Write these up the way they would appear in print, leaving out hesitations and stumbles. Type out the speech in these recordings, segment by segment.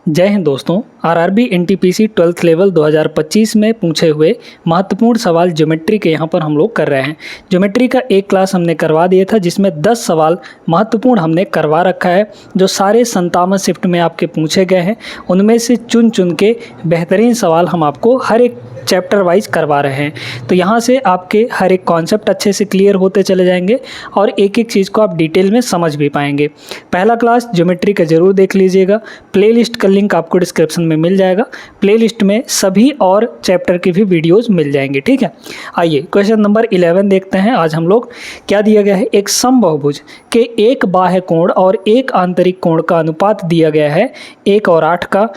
जय हिंद दोस्तों। RRB NTPC 12th level 2025 में पूछे हुए महत्वपूर्ण सवाल ज्योमेट्री के यहाँ पर हम लोग कर रहे हैं। ज्योमेट्री का एक क्लास हमने करवा दिया था जिसमें 10 सवाल महत्वपूर्ण हमने करवा रखा है जो सारे 57 शिफ्ट में आपके पूछे गए हैं। उनमें से चुन चुन के बेहतरीन सवाल हम आपको हर एक चैप्टर वाइज करवा रहे हैं। तो यहाँ से आपके हर एक कॉन्सेप्ट अच्छे से क्लियर होते चले जाएंगे और एक एक चीज़ को आप डिटेल में समझ भी पाएंगे। पहला क्लास ज्योमेट्री का ज़रूर देख लीजिएगा। प्लेलिस्ट का लिंक आपको डिस्क्रिप्शन में मिल जाएगा। प्लेलिस्ट में सभी और चैप्टर की भी वीडियोस मिल जाएंगे। ठीक है, आइए क्वेश्चन नंबर 11 देखते हैं। आज हम लोग क्या दिया गया है, एक समबाहुभुज के एक बाह्य कोण और एक आंतरिक कोण का अनुपात दिया गया है 1 और 8 का।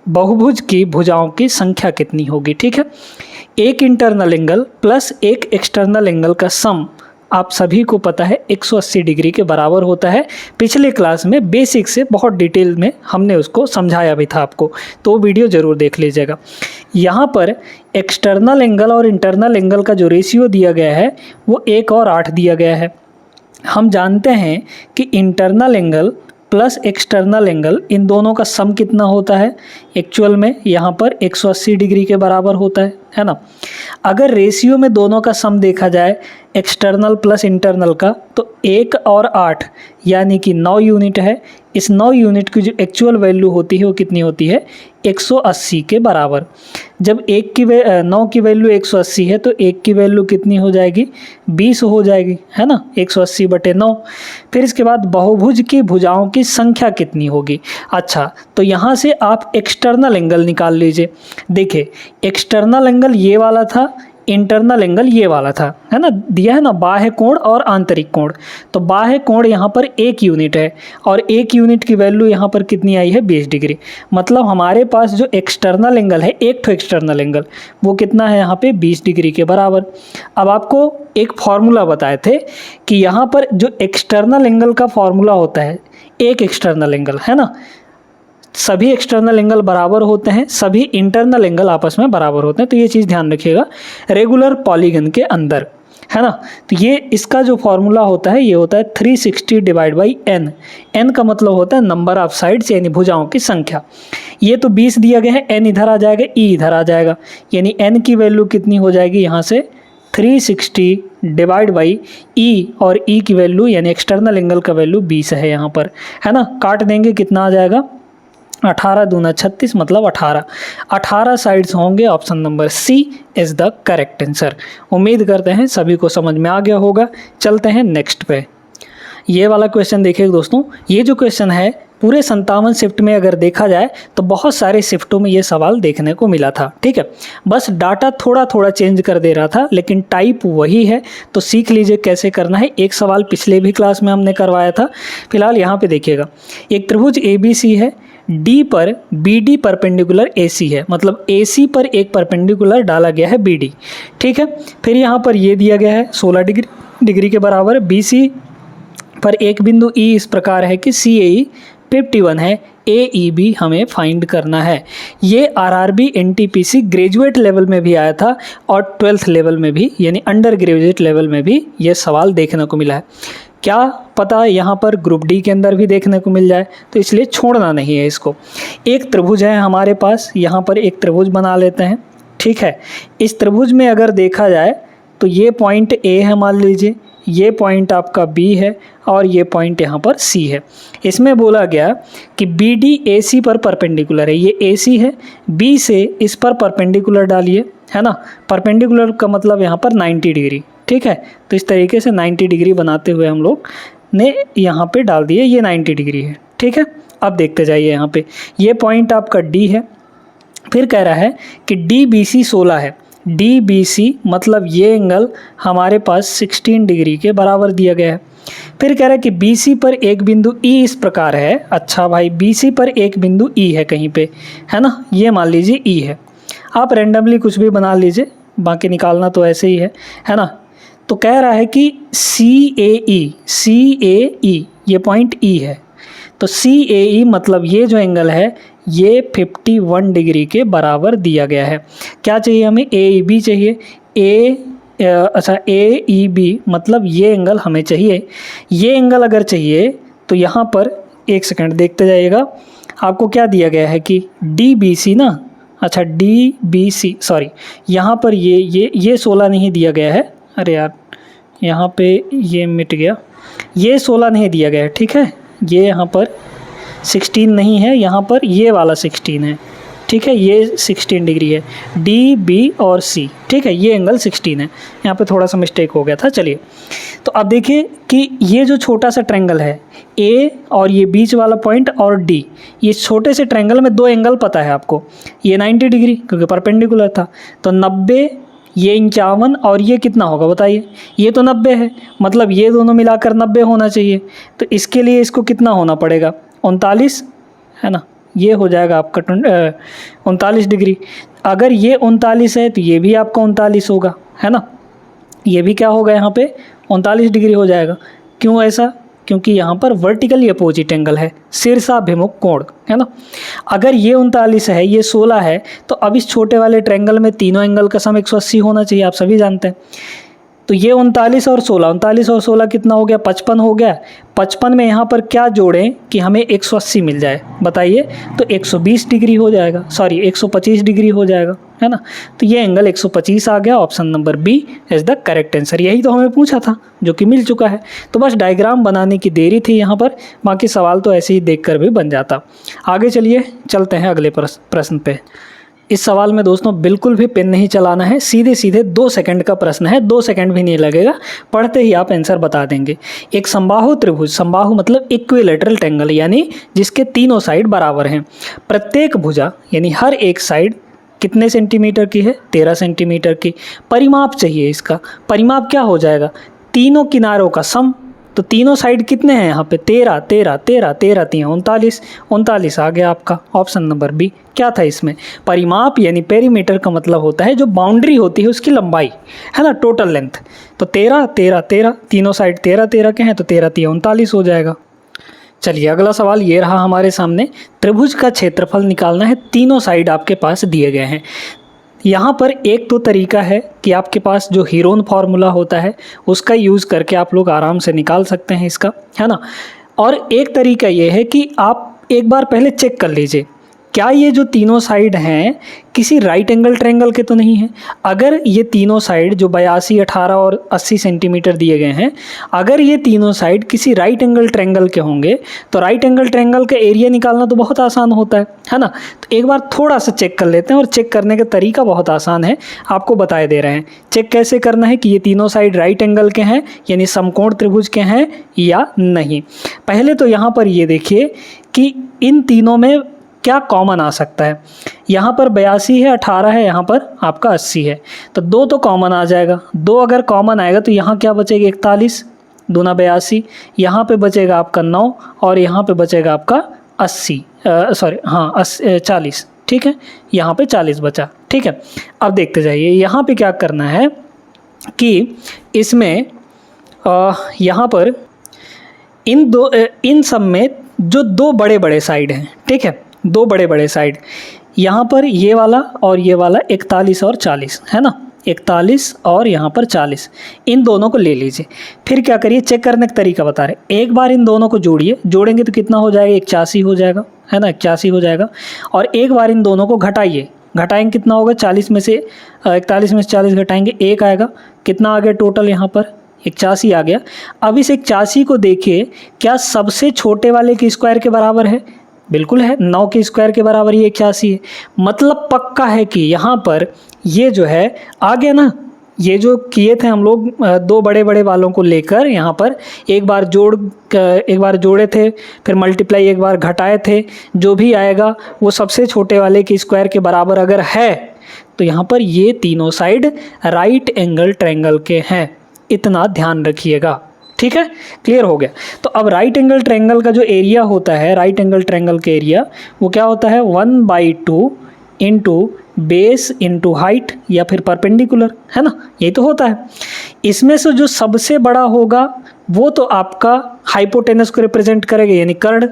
बहुभुज की भुजाओं की संख्या कितनी होगी। ठीक है, एक इंटरनल एंगल प्लस एक एक्सटर्नल एंगल का सम आप सभी को पता है 180 डिग्री के बराबर होता है। पिछले क्लास में बेसिक से बहुत डिटेल में हमने उसको समझाया भी था आपको, तो वीडियो ज़रूर देख लीजिएगा। यहाँ पर एक्सटर्नल एंगल और इंटरनल एंगल का जो रेशियो दिया गया है वो 1 और 8 दिया गया है। हम जानते हैं कि internal angle plus external angle in दोनों का सम कितना होता है, एक्चुअल में यहाँ पर 180 डिग्री के बराबर होता है ना। अगर रेशियो में दोनों का सम देखा जाए एक्सटर्नल प्लस इंटरनल का, तो 1 और 8 यानी कि 9 यूनिट है। इस 9 यूनिट की जो एक्चुअल वैल्यू होती है वो कितनी होती है, 180 के बराबर। जब 9 की वैल्यू 180 है तो 1 की वैल्यू कितनी हो जाएगी, 20 हो जाएगी, है ना, 180/9। फिर इसके बाद बहुभुज की भुजाओं की संख्या कितनी होगी। अच्छा, तो यहाँ से आप एक्सटर्नल एंगल निकाल लीजिए। देखिए, एक्सटर्नल एंगल ये वाला था, इंटरनल एंगल ये वाला था, है ना, दिया है ना, बाह्य कोण और आंतरिक कोण। तो बाह्य कोण यहाँ पर 1 यूनिट है और 1 यूनिट की वैल्यू यहाँ पर कितनी आई है, 20 डिग्री। मतलब हमारे पास जो एक्सटर्नल एंगल है, एक तो एक्सटर्नल एंगल, वो कितना है यहाँ पे 20 डिग्री के बराबर। अब आपको एक फॉर्मूला बताए थे कि यहाँ पर जो एक्सटर्नल एंगल का फॉर्मूला होता है, एक एक्सटर्नल एंगल, है ना, सभी एक्सटर्नल एंगल बराबर होते हैं, सभी इंटरनल एंगल आपस में बराबर होते हैं। तो ये चीज़ ध्यान रखिएगा रेगुलर पॉलीगन के अंदर, है ना। तो ये इसका जो फॉर्मूला होता है ये होता है 360/n। n का मतलब होता है नंबर ऑफ साइड्स यानी भुजाओं की संख्या। ये तो 20 दिया गया है, n इधर आ जाएगा, e इधर आ जाएगा, यानी n की वैल्यू कितनी हो जाएगी यहाँ से 360/e, और e की वैल्यू यानी एक्सटर्नल एंगल का वैल्यू 20 है यहाँ पर, है ना। काट देंगे, कितना आ जाएगा, 18 दूना 36, मतलब 18 साइड्स होंगे। Option number C is the correct answer. उम्मीद करते हैं सभी को समझ में आ गया होगा। चलते हैं नेक्स्ट पे। ये वाला क्वेश्चन देखिए दोस्तों, ये जो क्वेश्चन है पूरे 57 शिफ्ट में अगर देखा जाए तो बहुत सारे शिफ्टों में ये सवाल देखने को मिला था। ठीक है, बस डाटा थोड़ा थोड़ा चेंज कर दे रहा था लेकिन टाइप वही है। तो सीख लीजिए कैसे करना है। एक सवाल पिछले भी क्लास में हमने करवाया था। फिलहाल यहाँ पे देखिएगा, एक त्रिभुज ABC है, डी पर BD परपेंडिकुलर AC है, मतलब AC पर एक परपेंडिकुलर डाला गया है BD। ठीक है, फिर यहाँ पर ये दिया गया है 16 डिग्री के बराबर। BC पर एक बिंदु E इस प्रकार है कि CAE 51 है, AEB हमें फाइंड करना है। ये RRB NTPC ग्रेजुएट लेवल में भी आया था और 12th लेवल में भी, यानी अंडर ग्रेजुएट लेवल में भी ये सवाल देखने को मिला है। क्या पता यहाँ पर ग्रुप डी के अंदर भी देखने को मिल जाए, तो इसलिए छोड़ना नहीं है इसको। एक त्रिभुज है हमारे पास, यहाँ पर एक त्रिभुज बना लेते हैं। ठीक है, इस त्रिभुज में अगर देखा जाए तो ये पॉइंट A है, मान लीजिए, ये पॉइंट आपका B है और ये पॉइंट यहाँ पर C है। इसमें बोला गया कि BD AC पर परपेंडिकुलर है, ये AC है, B से इस पर परपेंडिकुलर डालिए, है ना। परपेंडिकुलर का मतलब यहाँ पर 90 डिग्री। ठीक है, तो इस तरीके से 90 डिग्री बनाते हुए हम लोग ने यहाँ पे डाल दिए, ये 90 डिग्री है। ठीक है, अब देखते जाइए, यहाँ पे ये पॉइंट आपका D है। फिर कह रहा है कि DBC 16 है। DBC मतलब ये एंगल हमारे पास 16 डिग्री के बराबर दिया गया है। फिर कह रहा है कि BC पर एक बिंदु E इस प्रकार है। अच्छा भाई, BC पर एक बिंदु E है कहीं पे, है ना, ये मान लीजिए E है। आप रैंडमली कुछ भी बना लीजिए, बाकी निकालना तो ऐसे ही है ना। तो कह रहा है कि CAE ये पॉइंट E है, तो CAE मतलब ये जो एंगल है ये 51 डिग्री के बराबर दिया गया है। क्या चाहिए हमें, AEB चाहिए। AEB मतलब ये एंगल हमें चाहिए। ये एंगल अगर चाहिए तो यहाँ पर एक सेकंड देखते जाइएगा, आपको क्या दिया गया है कि डी बी सी ना, अच्छा डी बी सी, सॉरी यहाँ पर ये 16 नहीं दिया गया है, अरे यार यहाँ पे ये मिट गया, ये 16 नहीं दिया गया है, ठीक है, ये यहाँ पर 16 नहीं है, यहाँ पर ये वाला 16 है, ठीक है, ये 16 डिग्री है, डी बी और सी, ठीक है, ये एंगल 16 है, यहाँ पे थोड़ा सा मिस्टेक हो गया था। चलिए तो अब देखिए कि ये जो छोटा सा ट्रायंगल है ए और ये बीच वाला पॉइंट और डी, ये छोटे से ट्रायंगल में दो एंगल पता है आपको, ये 90 डिग्री क्योंकि परपेंडिकुलर था, तो 90, ये 51 और ये कितना होगा बताइए, ये तो 90 है, मतलब ये दोनों मिलाकर 90 होना चाहिए, तो इसके लिए इसको कितना होना पड़ेगा 39, है ना, ये हो जाएगा आपका 39 डिग्री। अगर ये 39 है तो ये भी आपका 39 होगा, है ना, ये भी क्या होगा यहाँ पे 39 डिग्री हो जाएगा। क्यों ऐसा, क्योंकि यहाँ पर वर्टिकली अपोजिट एंगल है, शीर्षाभिमुख कोण, है ना। अगर ये 39 है, ये 16 है, तो अब इस छोटे वाले ट्रायंगल में तीनों एंगल का सम 180 होना चाहिए, आप सभी जानते हैं। तो ये 39 और 16 कितना हो गया 55 हो गया। 55 में यहाँ पर क्या जोड़ें कि हमें 180 मिल जाए बताइए, तो 120 डिग्री हो जाएगा, सॉरी 125 डिग्री हो जाएगा, है ना। तो ये एंगल 125 आ गया, option number B is the correct answer. यही तो हमें पूछा था जो कि मिल चुका है। तो बस डायग्राम बनाने की देरी थी यहाँ पर, बाकी सवाल तो ऐसे ही देख कर भी बन जाता। आगे चलिए चलते हैं अगले प्रश्न पे। इस सवाल में दोस्तों बिल्कुल भी पेन नहीं चलाना है, सीधे सीधे 2 सेकंड का प्रश्न है, 2 सेकंड भी नहीं लगेगा, पढ़ते ही आप आंसर बता देंगे। एक समबाहु त्रिभुज, समबाहु मतलब इक्विलेटरल ट्रायंगल, यानी जिसके तीनों साइड बराबर हैं, प्रत्येक भुजा यानी हर एक साइड कितने सेंटीमीटर की है 13 सेंटीमीटर की। परिमाप चाहिए, इसका परिमाप क्या हो जाएगा, तीनों किनारों का सम, तो तीनों साइड कितने हैं यहाँ पे 13 13 13 13 3 39 39 आ गया आपका ऑप्शन नंबर बी। क्या था इसमें, परिमाप यानी पेरीमीटर का मतलब होता है जो बाउंड्री होती है उसकी लंबाई, है ना, टोटल लेंथ। तो 13 13 13, तीनों साइड 13 13 के हैं, तो 13 3 39 हो जाएगा। चलिए अगला सवाल ये रहा हमारे सामने, त्रिभुज का क्षेत्रफल निकालना है, तीनों साइड आपके पास दिए गए हैं। यहाँ पर एक तो तरीका है कि आपके पास जो हीरोन फार्मूला होता है उसका यूज़ करके आप लोग आराम से निकाल सकते हैं इसका, है ना। और एक तरीका ये है कि आप एक बार पहले चेक कर लीजिए क्या ये जो तीनों साइड हैं किसी राइट एंगल ट्रायंगल के तो नहीं हैं। अगर ये तीनों साइड जो 82, 18 और 80 सेंटीमीटर दिए गए हैं, अगर ये तीनों साइड किसी राइट एंगल ट्रायंगल के होंगे तो राइट एंगल ट्रायंगल का एरिया निकालना तो बहुत आसान होता है ना। तो एक बार थोड़ा सा चेक कर लेते हैं, और चेक करने का तरीका बहुत आसान है, आपको बताए दे रहे हैं। चेक कैसे करना है कि ये तीनों साइड राइट एंगल के हैं यानी समकोण त्रिभुज के हैं या नहीं। पहले तो यहाँ पर ये देखिए कि इन तीनों में क्या कॉमन आ सकता है। यहाँ पर 82 है, 18 है, यहाँ पर आपका 80 है, तो 2 तो कॉमन आ जाएगा। 2 अगर कॉमन आएगा तो यहाँ क्या बचेगा 41 दूना 82, यहाँ पे बचेगा आपका 9 और यहाँ पे बचेगा आपका 80 40, ठीक है, यहाँ पे 40 बचा, ठीक है। अब देखते जाइए यहाँ पे क्या करना है कि इसमें यहाँ पर इन सब में जो 2 बड़े बड़े साइड हैं, ठीक है, 2 बड़े बड़े साइड, यहाँ पर ये वाला और ये वाला 41 और 40 है ना, 41 और यहाँ पर 40, इन दोनों को ले लीजिए। फिर क्या करिए, चेक करने का तरीका बता रहे, एक बार इन दोनों को जोड़िए, जोड़ेंगे तो कितना हो जाएगा 81 हो जाएगा, है ना, 81 हो जाएगा। और एक बार इन दोनों को घटाइए, घटाएंगे कितना होगा 40 में से 41 में से 40 घटाएंगे 1 आएगा, कितना आ गया टोटल यहाँ पर 81 आ गया। अब इस 81 को देखिए क्या सबसे छोटे वाले के स्क्वायर के बराबर है, बिल्कुल है, 9 के स्क्वायर के बराबर ये 81 है। मतलब पक्का है कि यहाँ पर ये जो है आ गया ना, ये जो किए थे हम लोग 2 बड़े बड़े वालों को लेकर यहाँ पर एक बार जोड़े थे, फिर मल्टीप्लाई एक बार घटाए थे, जो भी आएगा वो सबसे छोटे वाले के स्क्वायर के बराबर अगर है तो यहाँ पर ये तीनों साइड राइट एंगल ट्रायंगल के हैं, इतना ध्यान रखिएगा, ठीक है, क्लियर हो गया। तो अब राइट एंगल ट्रायंगल का जो एरिया होता है, राइट एंगल ट्रायंगल का एरिया वो क्या होता है 1/2 इंटू बेस इंटू हाइट या फिर परपेंडिकुलर, है ना, यही तो होता है। इसमें से जो सबसे बड़ा होगा वो तो आपका हाइपोटेनस को रिप्रेजेंट करेगा यानी कर्ण,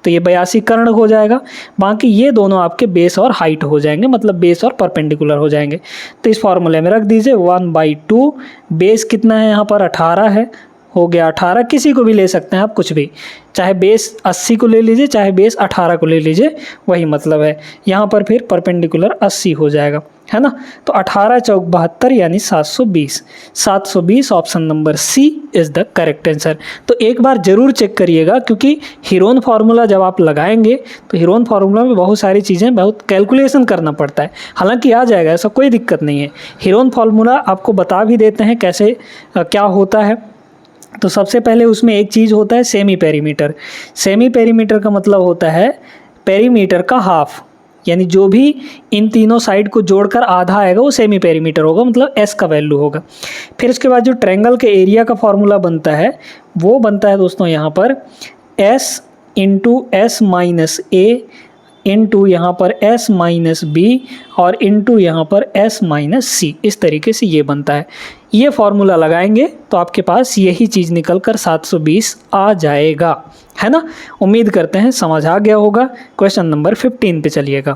तो ये 82 कर्ण हो जाएगा। बाकी ये दोनों आपके बेस और हाइट हो जाएंगे, मतलब बेस और परपेंडिकुलर हो जाएंगे। तो इस फॉर्मूले में रख दीजिए 1/2, बेस कितना है यहाँ पर 18 है हो गया 18, किसी को भी ले सकते हैं आप, कुछ भी, चाहे बेस 80 को ले लीजिए चाहे बेस 18 को ले लीजिए, वही मतलब है। यहाँ पर फिर परपेंडिकुलर 80 हो जाएगा, है ना। तो 18 चौक 72 यानी 720। 720 option number C is the correct answer. तो एक बार ज़रूर चेक करिएगा, क्योंकि हीरोन फार्मूला जब आप लगाएंगे तो हीरोन फार्मूला में बहुत सारी चीज़ें, बहुत कैलकुलेशन करना पड़ता है। हालांकि आ जाएगा, ऐसा कोई दिक्कत नहीं है। हीरोन फार्मूला आपको बता भी देते हैं कैसे क्या होता है। तो सबसे पहले उसमें एक चीज़ होता है सेमी पेरीमीटर। सेमी पेरीमीटर का मतलब होता है पेरीमीटर का हाफ, यानी जो भी इन तीनों साइड को जोड़कर आधा आएगा वो सेमी पेरीमीटर होगा, मतलब एस का वैल्यू होगा। फिर उसके बाद जो ट्रायंगल के एरिया का फॉर्मूला बनता है वो बनता है दोस्तों यहाँ पर एस इंटू एस माइनस ए इंटू यहाँ पर एस माइनस बी और इंटू यहाँ पर एस माइनस सी, इस तरीके से ये बनता है। ये फॉर्मूला लगाएंगे तो आपके पास यही चीज़ निकल कर 720 आ जाएगा, है ना। उम्मीद करते हैं समझ आ गया होगा। क्वेश्चन नंबर 15 पे चलिएगा।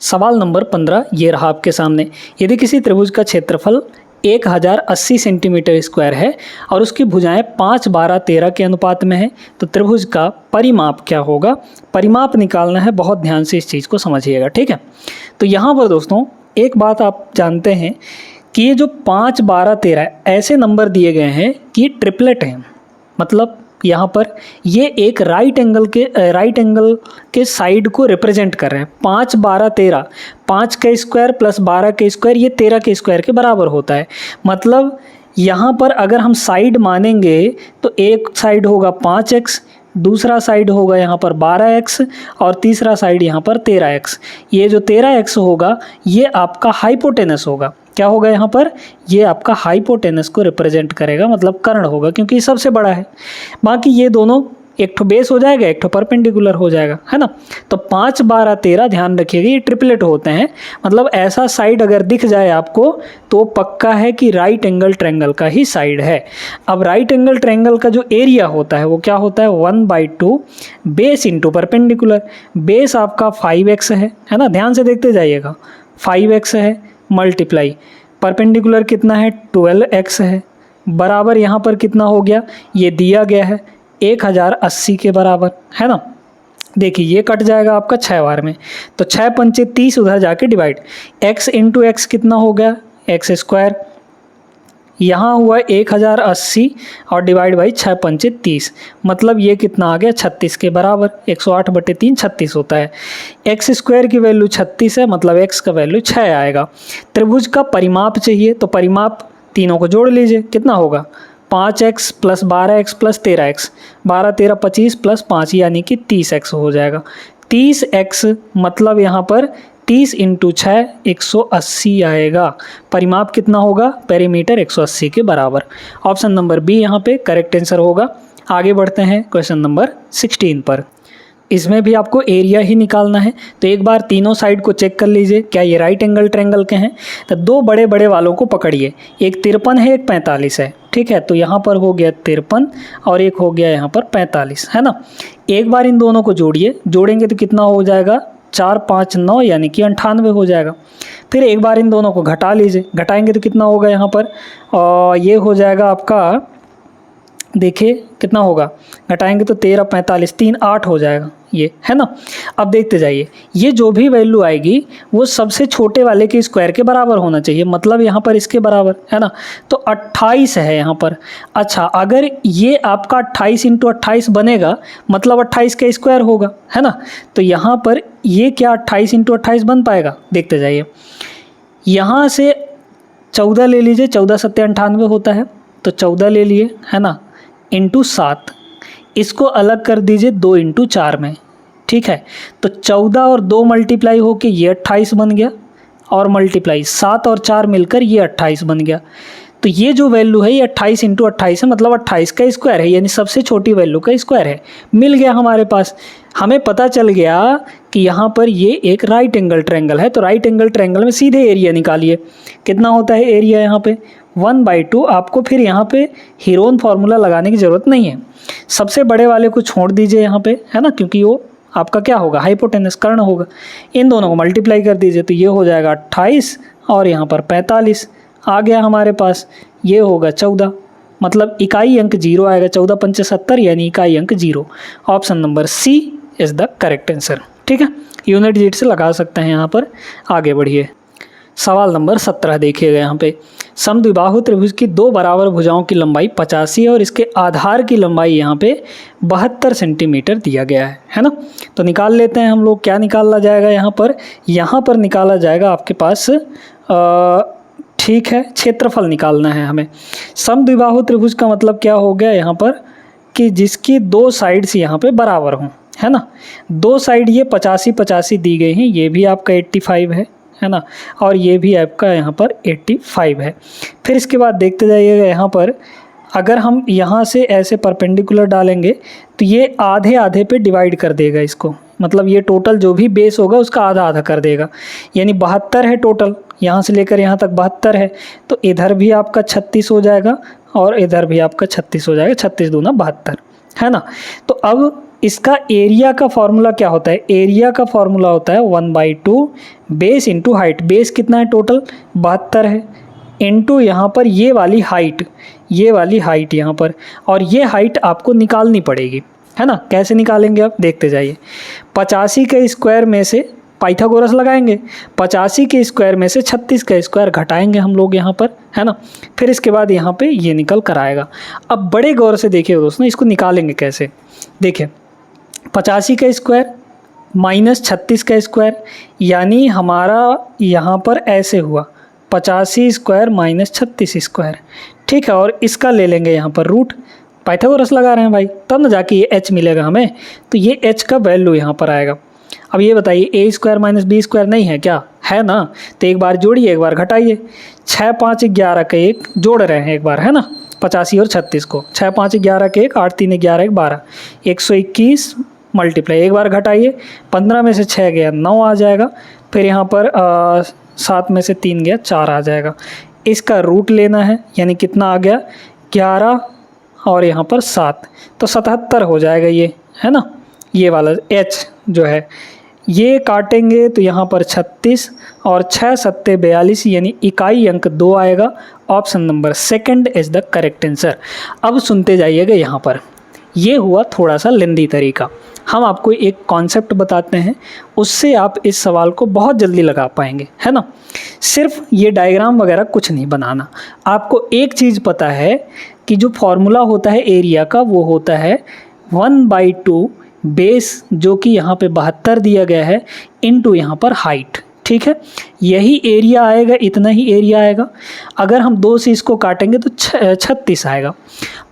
सवाल नंबर 15 ये रहा आपके सामने। यदि किसी त्रिभुज का क्षेत्रफल 1080 सेंटीमीटर स्क्वायर है और उसकी भुजाएं 5, 12, 13 के अनुपात में है, तो त्रिभुज का परिमाप क्या होगा। परिमाप निकालना है, बहुत ध्यान से इस चीज़ को समझिएगा, ठीक है। तो यहाँ पर दोस्तों एक बात आप जानते हैं कि ये जो 5, 12, 13 ऐसे नंबर दिए गए हैं कि ये ट्रिपलेट हैं, मतलब यहाँ पर ये एक राइट एंगल के साइड को रिप्रेजेंट कर रहे हैं। 5, 12, 13, 5 का स्क्वायर प्लस 12 का स्क्वायर ये 13 के स्क्वायर के बराबर होता है। मतलब यहाँ पर अगर हम साइड मानेंगे तो एक साइड होगा 5x, दूसरा साइड होगा यहाँ पर 12x और तीसरा साइड यहाँ पर 13x। ये जो 13x होगा ये आपका हाइपोटेनस होगा। क्या होगा यहाँ पर, ये आपका हाइपोटेनस को रिप्रेजेंट करेगा, मतलब कर्ण होगा, क्योंकि ये सबसे बड़ा है। बाकी ये दोनों एक ठो बेस हो जाएगा, एक ठो परपेंडिकुलर हो जाएगा, है ना। तो 5, 12, 13 ध्यान रखिएगा ये ट्रिपलेट होते हैं। मतलब ऐसा साइड अगर दिख जाए आपको तो पक्का है कि राइट एंगल ट्रायंगल का ही साइड है। अब राइट एंगल ट्रायंगल का जो एरिया होता है वो क्या होता है, 1/2 बेस इंटू परपेंडिकुलर। बेस आपका 5x है ना, ध्यान से देखते जाइएगा, 5x है मल्टीप्लाई परपेंडिकुलर कितना है 12x है, बराबर यहाँ पर कितना हो गया, ये दिया गया है 1080 के बराबर, है ना। देखिए ये कट जाएगा आपका 6 बार में, तो 6 पंचे 30, उधर जाके डिवाइड, x इंटू एक्स कितना हो गया एक्स स्क्वायर, यहाँ हुआ 1080 और डिवाइड बाई 6 पंचे 30, मतलब ये कितना आ गया 36 के बराबर। 108/3 36 होता है। एक्स स्क्वायर की वैल्यू 36 है, मतलब x का वैल्यू 6 आएगा। त्रिभुज का परिमाप चाहिए, तो परिमाप तीनों को जोड़ लीजिए, कितना होगा 5x plus 12x plus 13x, 12, 13, 25 plus 5 यानी कि 30x हो जाएगा। 30x मतलब यहाँ पर 30 इंटू 6 180 आएगा। परिमाप कितना होगा, पेरीमीटर 180 के बराबर। ऑप्शन नंबर बी यहाँ पे करेक्ट आंसर होगा। आगे बढ़ते हैं क्वेश्चन नंबर 16 पर। इसमें भी आपको एरिया ही निकालना है, तो एक बार तीनों साइड को चेक कर लीजिए क्या ये राइट एंगल ट्रायंगल के हैं। तो दो बड़े बड़े वालों को पकड़िए, एक 53 है एक 45 है, ठीक है। तो यहाँ पर हो गया 53 और एक हो गया यहाँ पर 45, है ना। एक बार इन दोनों को जोड़िए, जोड़ेंगे तो कितना हो जाएगा 4, 5, 9 यानी कि 98 हो जाएगा। फिर एक बार इन दोनों को घटा लीजिए, घटाएंगे तो कितना होगा यहाँ पर, और ये हो जाएगा आपका, देखिए कितना होगा, घटाएंगे तो 13, 45, 3, 8 हो जाएगा ये, है ना। अब देखते जाइए, ये जो भी वैल्यू आएगी वो सबसे छोटे वाले के स्क्वायर के बराबर होना चाहिए, मतलब यहाँ पर इसके बराबर, है ना। तो 28 है यहाँ पर। अच्छा, अगर ये आपका 28 इंटू 28 बनेगा, मतलब 28 का स्क्वायर होगा, है ना। तो यहाँ पर ये क्या 28 इंटू 28 बन पाएगा, देखते जाइए। यहाँ से 14 ले लीजिए, 14 7 98 होता है, तो 14 ले लिए, है ना, इंटू 7, इसको अलग कर दीजिए 2 इंटू 4 में, ठीक है। तो 14 और 2 मल्टीप्लाई होके ये 28 बन गया, और मल्टीप्लाई 7 और 4 मिलकर ये 28 बन गया। तो ये जो वैल्यू है ये 28 इंटू 28 है, मतलब 28 का स्क्वायर है, यानी सबसे छोटी वैल्यू का स्क्वायर है। मिल गया हमारे पास, हमें पता चल गया कि यहाँ पर ये एक राइट एंगल ट्रायंगल है। तो राइट एंगल ट्रायंगल में सीधे एरिया निकालिए, कितना होता है एरिया यहाँ पे 1/2। आपको फिर यहाँ पे हीरोन फार्मूला लगाने की ज़रूरत नहीं है, सबसे बड़े वाले को छोड़ दीजिए यहाँ पे, है ना, क्योंकि वो आपका क्या होगा हाइपोटेनस कर्ण होगा। इन दोनों को मल्टीप्लाई कर दीजिए, तो ये हो जाएगा 28 और यहाँ पर 45 आ गया हमारे पास, ये होगा 14, मतलब इकाई अंक 0 आएगा, 14 पंचे 70 यानी इकाई अंक 0। Option number C is the correct answer. ठीक है, यूनिट डिजिट से लगा सकते हैं यहाँ पर। आगे बढ़िए, सवाल नंबर 17 देखिएगा यहाँ पे। समद्विबाहु त्रिभुज की दो बराबर भुजाओं की लंबाई 85 है और इसके आधार की लंबाई यहाँ पे 72 सेंटीमीटर दिया गया है ना। तो निकाल लेते हैं हम लोग। क्या निकाला जाएगा यहाँ पर निकाला जाएगा आपके पास ठीक है, क्षेत्रफल निकालना है हमें। समद्विबाहु त्रिभुज का मतलब क्या हो गया यहाँ पर कि जिसकी दो साइड्स यहाँ पे बराबर हों, है ना। दो साइड ये 85-85 दी गई हैं, ये भी आपका 85 है ना, और ये भी आपका यहाँ पर 85 है। फिर इसके बाद देखते जाइएगा यहाँ पर, अगर हम यहाँ से ऐसे परपेंडिकुलर डालेंगे तो ये आधे आधे पे डिवाइड कर देगा इसको, मतलब ये टोटल जो भी बेस होगा उसका आधा आधा कर देगा, यानी 72 है टोटल, यहाँ से लेकर यहाँ तक 72 है। तो इधर भी आपका 36 हो जाएगा और इधर भी आपका 36 हो जाएगा, 36 दूना 72, है ना। तो अब इसका एरिया का फॉर्मूला क्या होता है? एरिया का फॉर्मूला होता है 1/2 बेस इंटू हाइट। बेस कितना है? टोटल 72 है, इंटू यहाँ पर ये वाली हाइट यहाँ पर, और ये हाइट आपको निकालनी पड़ेगी, है ना। कैसे निकालेंगे आप देखते जाइए। 85 के स्क्वायर में से पाइथागोरस लगाएंगे, 85 के स्क्वायर में से 36 का स्क्वायर घटाएंगे हम लोग यहाँ पर, है ना। फिर इसके बाद यहाँ पे ये निकल कर आएगा। अब बड़े गौर से देखिए दोस्तों, इसको निकालेंगे कैसे। देखिए 85 का स्क्वायर माइनस 36 का स्क्वायर, यानी हमारा यहाँ पर ऐसे हुआ 85 स्क्वायर माइनस 36 स्क्वायर, ठीक है। और इसका ले लेंगे यहाँ पर रूट, पाइथागोरस लगा रहे हैं भाई, तब ना जाके ये h मिलेगा हमें, तो ये h का वैल्यू यहाँ पर आएगा। अब ये बताइए a square minus B square नहीं है क्या? है ना। तो एक बार जोड़िए, एक बार घटाइए। 6 5 11 का 1 जोड़ रहे हैं एक बार, है ना, 85 और 36 को। 6 5 11 के 1, 8 3 11 1 12, 121 मल्टीप्लाई, एक बार घटाइए। 15 में से 6 गया 9 आ जाएगा, फिर यहाँ पर 7 में से 3 गया 4 आ जाएगा। इसका रूट लेना है, यानी कितना आ गया 11 और यहाँ पर 7, तो 77 हो जाएगा ये, है ना। ये वाला h जो है ये काटेंगे तो यहाँ पर 36 और 6 7 42, यानी इकाई अंक 2 आएगा। Option number second is the correct answer. अब सुनते जाइएगा यहाँ पर, ये हुआ थोड़ा सा लेंदी तरीका। हम आपको एक कॉन्सेप्ट बताते हैं, उससे आप इस सवाल को बहुत जल्दी लगा पाएंगे, है ना। सिर्फ ये डायग्राम वगैरह कुछ नहीं बनाना, आपको एक चीज़ पता है कि जो फॉर्मूला होता है एरिया का वो होता है 1/2 बेस, जो कि यहाँ पे 72 दिया गया है, इनटू यहाँ पर हाइट, ठीक है। यही एरिया आएगा, इतना ही एरिया आएगा। अगर हम 2 से इसको काटेंगे तो 36 आएगा।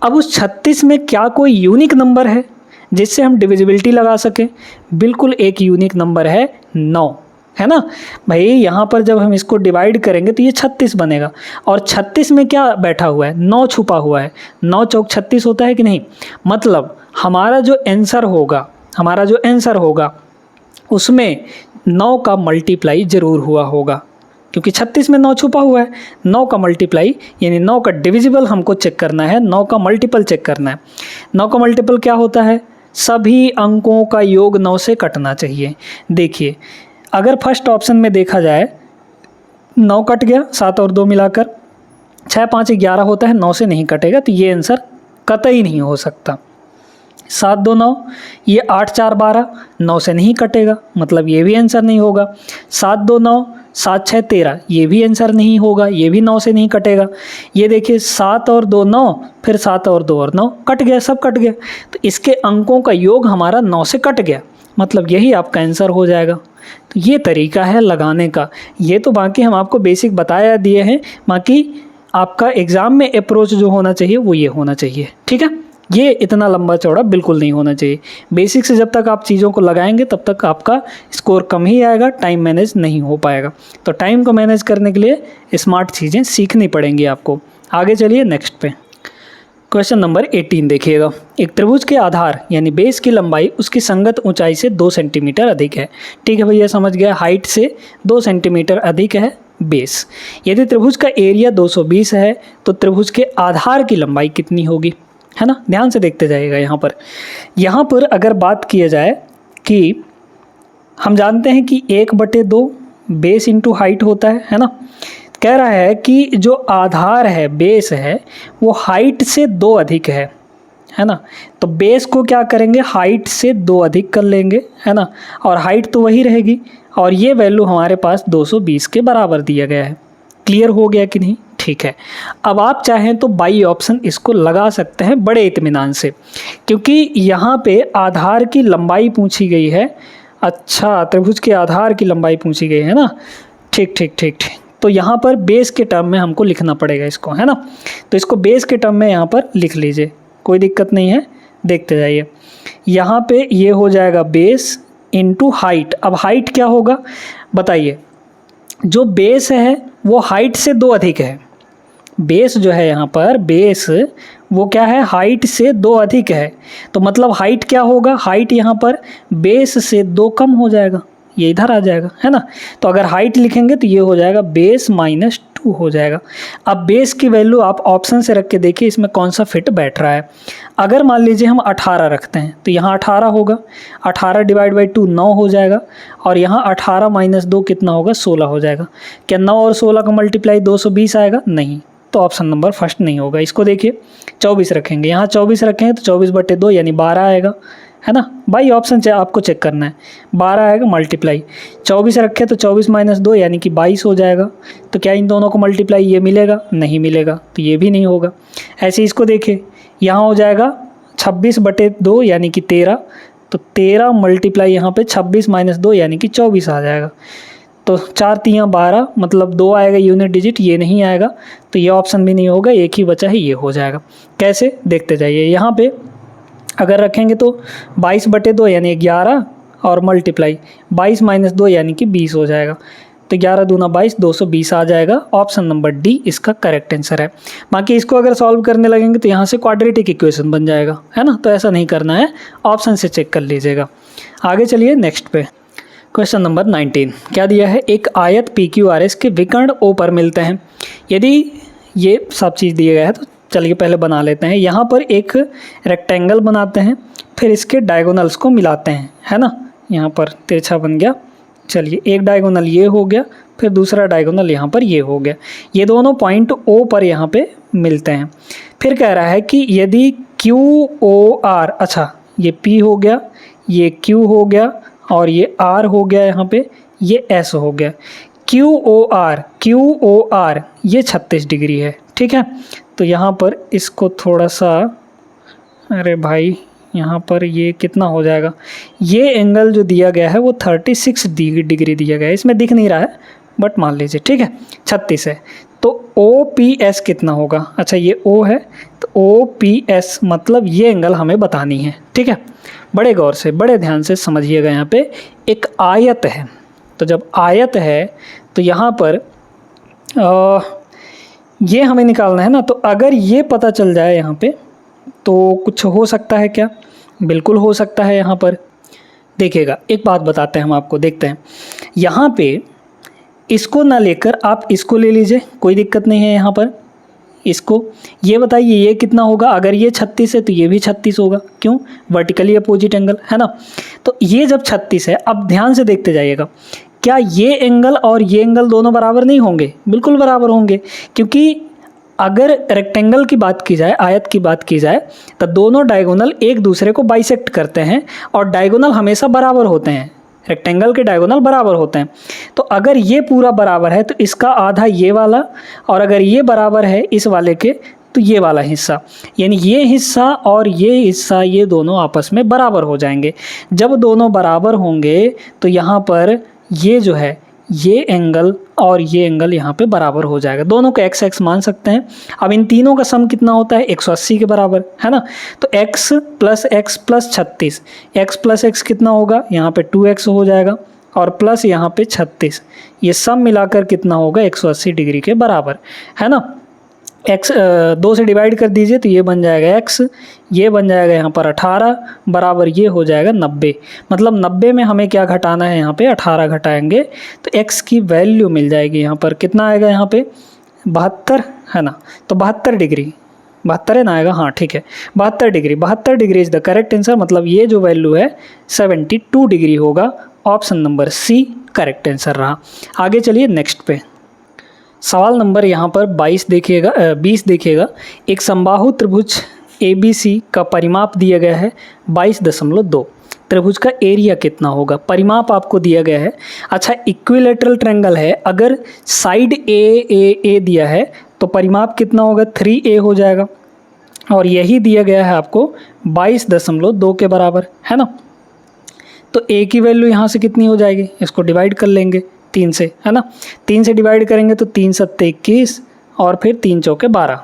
अब उस 36 में क्या कोई यूनिक नंबर है जिससे हम डिविजिबिलिटी लगा सकें? बिल्कुल एक यूनिक नंबर है 9, है ना भाई। यहाँ पर जब हम इसको डिवाइड करेंगे तो ये 36 बनेगा, और 36 में क्या बैठा हुआ है? 9 छुपा हुआ है। 9 चौक 36 होता है कि नहीं? मतलब हमारा जो आंसर होगा उसमें 9 का मल्टीप्लाई ज़रूर हुआ होगा, क्योंकि 36 में 9 छुपा हुआ है। 9 का मल्टीप्लाई यानी 9 का डिविजिबल हमको चेक करना है, 9 का मल्टीपल चेक करना है। 9 का मल्टीपल क्या होता है? सभी अंकों का योग 9 से कटना चाहिए। देखिए अगर फर्स्ट ऑप्शन में देखा जाए 9 कट गया, 7 और 2 मिलाकर 6 5 11 होता है, 9 से नहीं कटेगा, तो ये आंसर कतई नहीं हो सकता। 7 2 9, ये 8 4 12, 9 से नहीं कटेगा, मतलब ये भी आंसर नहीं होगा। 7 2 9, 7 6 13, ये भी आंसर नहीं होगा, ये भी 9 से नहीं कटेगा। ये देखिए 7 और 2 9, फिर 7 और 2 और 9, कट गया, सब कट गया। तो इसके अंकों का योग हमारा 9 से कट गया, मतलब यही आपका आंसर हो जाएगा। तो ये तरीका है लगाने का। ये तो बाकी हम आपको बेसिक बताया दिए हैं, बाकी आपका एग्ज़ाम में अप्रोच जो होना चाहिए वो ये होना चाहिए, ठीक है। ये इतना लंबा चौड़ा बिल्कुल नहीं होना चाहिए। बेसिक से जब तक आप चीज़ों को लगाएंगे तब तक आपका स्कोर कम ही आएगा, टाइम मैनेज नहीं हो पाएगा। तो टाइम को मैनेज करने के लिए स्मार्ट चीज़ें सीखनी पड़ेंगी आपको। आगे चलिए नेक्स्ट पे। क्वेश्चन नंबर 18 देखिएगा। एक त्रिभुज के आधार यानी बेस की लंबाई उसकी संगत ऊंचाई से 2 सेंटीमीटर अधिक है। ठीक है भैया, समझ गया, हाइट से 2 सेंटीमीटर अधिक है बेस। यदि त्रिभुज का एरिया 220 है तो त्रिभुज के आधार की लंबाई कितनी होगी, है ना। ध्यान से देखते जाइएगा। यहाँ पर अगर बात किया जाए कि हम जानते हैं कि 1/2 बेस इंटू हाइट होता है ना। कह रहा है कि जो आधार है, बेस है, वो हाइट से 2 अधिक है ना। तो बेस को क्या करेंगे, हाइट से 2 अधिक कर लेंगे, है ना, और हाइट तो वही रहेगी, और ये वैल्यू हमारे पास 220 के बराबर दिया गया है। क्लियर हो गया कि नहीं? ठीक है। अब आप चाहें तो बाई ऑप्शन इसको लगा सकते हैं बड़े इत्मीनान से, क्योंकि यहाँ पे आधार की लंबाई पूछी गई है। अच्छा, त्रिभुज के आधार की लंबाई पूछी गई है ना। ठीक ठीक ठीक ठीक। तो यहाँ पर बेस के टर्म में हमको लिखना पड़ेगा इसको, है ना। तो इसको बेस के टर्म में यहाँ पर लिख लीजिए, कोई दिक्कत नहीं है, देखते जाइए। यहाँ पे ये हो जाएगा बेस इंटू हाइट। अब हाइट क्या होगा बताइए? जो बेस है वो हाइट से 2 अधिक है। बेस जो है यहाँ पर, बेस वो क्या है, हाइट से 2 अधिक है। तो मतलब हाइट क्या होगा, हाइट यहाँ पर बेस से 2 कम हो जाएगा, ये इधर आ जाएगा, है ना। तो अगर हाइट लिखेंगे तो ये हो जाएगा बेस माइनस 2 हो जाएगा। अब बेस की वैल्यू आप ऑप्शन से रख के देखिए इसमें कौन सा फिट बैठ रहा है। अगर मान लीजिए हम 18 रखते हैं तो यहाँ 18 होगा, 18 डिवाइड बाई 2 9 हो जाएगा, और यहाँ 18 माइनस 2 कितना होगा, 16 हो जाएगा। क्या 9 और 16 का मल्टीप्लाई 220 आएगा? नहीं, तो ऑप्शन नंबर फर्स्ट नहीं होगा। इसको देखिए 24 रखेंगे, यहाँ 24 रखेंगे तो 24/2 यानी 12 आएगा, है ना। भाई ऑप्शन आपको चेक करना है, 12 आएगा मल्टीप्लाई। 24 रखे तो 24 माइनस 2 यानी कि 22 हो जाएगा। तो क्या इन दोनों को मल्टीप्लाई ये मिलेगा? नहीं मिलेगा, तो ये भी नहीं होगा। ऐसे इसको देखिए, यहाँ हो जाएगा 26/2 यानी कि 13, तो 13 मल्टीप्लाई यहाँ पे 26 माइनस 2 यानी कि 24 आ जाएगा। तो 4 3 12 मतलब 2 आएगा यूनिट डिजिट, ये नहीं आएगा, तो ये ऑप्शन भी नहीं होगा। एक ही बचा है, ये हो जाएगा। कैसे, देखते जाइए। यहाँ पे अगर रखेंगे तो 22/2 यानी 11, और मल्टीप्लाई 22 माइनस 2 यानी कि 20 हो जाएगा। तो 11 दूना 22, 220 आ जाएगा। ऑप्शन नंबर डी इसका करेक्ट आंसर है। बाकी इसको अगर सॉल्व करने लगेंगे तो यहाँ से क्वाड्रेटिक इक्वेशन बन जाएगा, है ना। तो ऐसा नहीं करना है, ऑप्शन से चेक कर लीजिएगा। आगे चलिए नेक्स्ट पे। क्वेश्चन नंबर 19 क्या दिया है? एक आयत PQRS के विकर्ण O पर मिलते हैं। यदि ये सब चीज़ दिए गए हैं तो चलिए पहले बना लेते हैं। यहाँ पर एक रेक्टेंगल बनाते हैं, फिर इसके डायगोनल्स को मिलाते हैं, है ना। यहाँ पर तिरछा बन गया। चलिए एक डायगोनल ये हो गया, फिर दूसरा डायगोनल यहाँ पर ये हो गया। ये दोनों पॉइंट O पर यहाँ पे मिलते हैं। फिर कह रहा है कि यदि QOR, अच्छा ये P हो गया, ये Q हो गया, और ये R हो गया, यहाँ पे ये S हो गया। QOR ये 36 डिग्री है, ठीक है। तो यहाँ पर इसको थोड़ा सा, अरे भाई यहाँ पर ये कितना हो जाएगा, ये एंगल जो दिया गया है वो 36 डिग्री दिया गया है। इसमें दिख नहीं रहा है बट मान लीजिए, ठीक है, 36 है। तो OPS कितना होगा? अच्छा ये O है, तो OPS मतलब ये एंगल हमें बतानी है, ठीक है। बड़े गौर से, बड़े ध्यान से समझिएगा। यहाँ पे एक आयत है, तो जब आयत है तो यहाँ पर ये हमें निकालना है ना। तो अगर ये पता चल जाए यहाँ पे तो कुछ हो सकता है क्या? बिल्कुल हो सकता है। यहाँ पर देखिएगा, एक बात बताते हैं हम आपको, देखते हैं। यहाँ पे इसको ना लेकर आप इसको ले लीजिए, कोई दिक्कत नहीं है। यहाँ पर इसको ये बताइए ये कितना होगा? अगर ये 36 है तो ये भी 36 होगा। क्यों? वर्टिकली अपोजिट एंगल, है ना। तो ये जब 36 है, अब ध्यान से देखते जाइएगा, क्या ये एंगल और ये एंगल दोनों बराबर नहीं होंगे? बिल्कुल बराबर होंगे, क्योंकि अगर रेक्टेंगल की बात की जाए, आयत की बात की जाए, तो दोनों डायगोनल एक दूसरे को बाइसेक्ट करते हैं, और डायगोनल हमेशा बराबर होते हैं। रेक्टेंगल के डायगोनल बराबर होते हैं। तो अगर ये पूरा बराबर है तो इसका आधा ये वाला, और अगर ये बराबर है इस वाले के तो ये वाला हिस्सा, यानी ये हिस्सा और ये हिस्सा, ये दोनों आपस में बराबर हो जाएंगे। जब दोनों बराबर होंगे तो यहाँ पर ये जो है, ये एंगल और ये एंगल यहाँ पे बराबर हो जाएगा। दोनों को x मान सकते हैं। अब इन तीनों का सम कितना होता है? 180 के बराबर, है ना। तो x plus x plus 36, x plus x कितना होगा? यहाँ पे 2x हो जाएगा, और प्लस यहाँ पे 36, ये सम मिलाकर कितना होगा? 180 डिग्री के बराबर, है ना। x 2 से डिवाइड कर दीजिए तो ये बन जाएगा x, ये बन जाएगा यहाँ पर 18 बराबर ये हो जाएगा 90। मतलब 90 में हमें क्या घटाना है? यहाँ पे 18 घटाएंगे तो x की वैल्यू मिल जाएगी। यहाँ पर कितना आएगा? यहाँ पे 72, है ना। तो 72 डिग्री, 72 है ना आएगा, हाँ ठीक है, 72 degree. 72 degree is the correct answer. मतलब ये जो वैल्यू है 72 डिग्री होगा। Option number C correct answer रहा। आगे चलिए नेक्स्ट पे। सवाल नंबर यहाँ पर 20 देखिएगा। एक समबाहु त्रिभुज ABC का परिमाप दिया गया है 22.2। त्रिभुज का एरिया कितना होगा, परिमाप आपको दिया गया है। अच्छा, इक्विलेटरल ट्रायंगल है, अगर साइड ए दिया है तो परिमाप कितना होगा, 3A हो जाएगा, और यही दिया गया है आपको 22.2 के बराबर, है ना। तो A की वैल्यू यहाँ से कितनी हो जाएगी, इसको डिवाइड कर लेंगे 3 से, है ना। 3 से डिवाइड करेंगे तो 3 सत्ते 21 और फिर 3 चौके 12,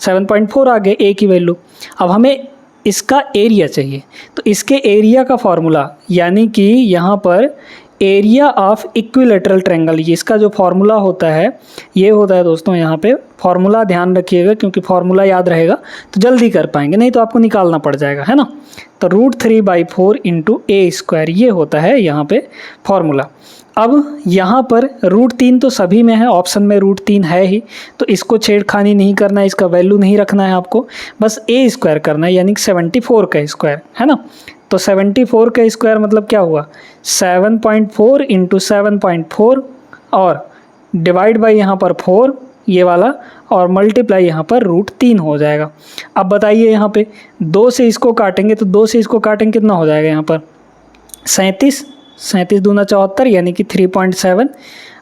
7.4 आ गए A की वैल्यू। अब हमें इसका एरिया चाहिए, तो इसके एरिया का फॉर्मूला, यानी कि यहाँ पर एरिया ऑफ इक्विलेटरल ट्रायंगल, ये इसका जो फॉर्मूला होता है ये होता है दोस्तों, यहाँ पे फॉर्मूला ध्यान रखिएगा, क्योंकि फॉर्मूला याद रहेगा तो जल्दी कर पाएंगे, नहीं तो आपको निकालना पड़ जाएगा, है ना। तो √3/4 × A², ये होता है यहाँ पे फॉर्मूला। अब यहाँ पर √3 तो सभी में है, ऑप्शन में √3 है ही, तो इसको छेड़खानी नहीं करना है, इसका वैल्यू नहीं रखना है आपको, बस A² करना है, यानी कि 74 का स्क्वायर, है ना। तो 74 का स्क्वायर मतलब क्या हुआ, 7.4 × 7.4 और डिवाइड बाई यहाँ पर 4 ये वाला, और मल्टीप्लाई यहाँ पर √3 हो जाएगा। अब बताइए यहाँ पे 2 से इसको काटेंगे, तो 2 से इसको काटेंगे कितना हो जाएगा यहाँ पर 37 दूना 74, यानी कि 3.7।